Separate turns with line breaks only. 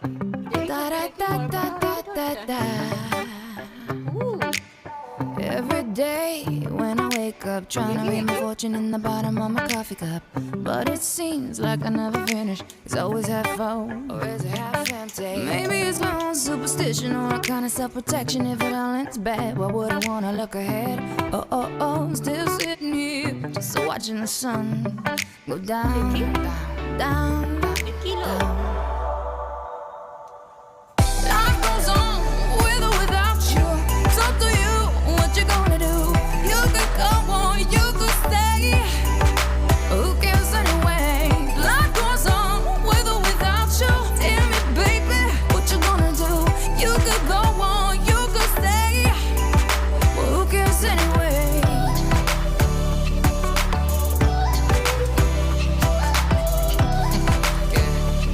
Da da da da da da da. Every day when I wake up, trying to read my fortune in the bottom of my coffee cup. But it seems like I never finish. It's always half full, or is it half empty? Maybe it's my own superstition or a kind of self-protection. If it all ends bad, why would I wanna look ahead? Oh, oh, oh, still sitting here, just watching the sun go down, down, down, down.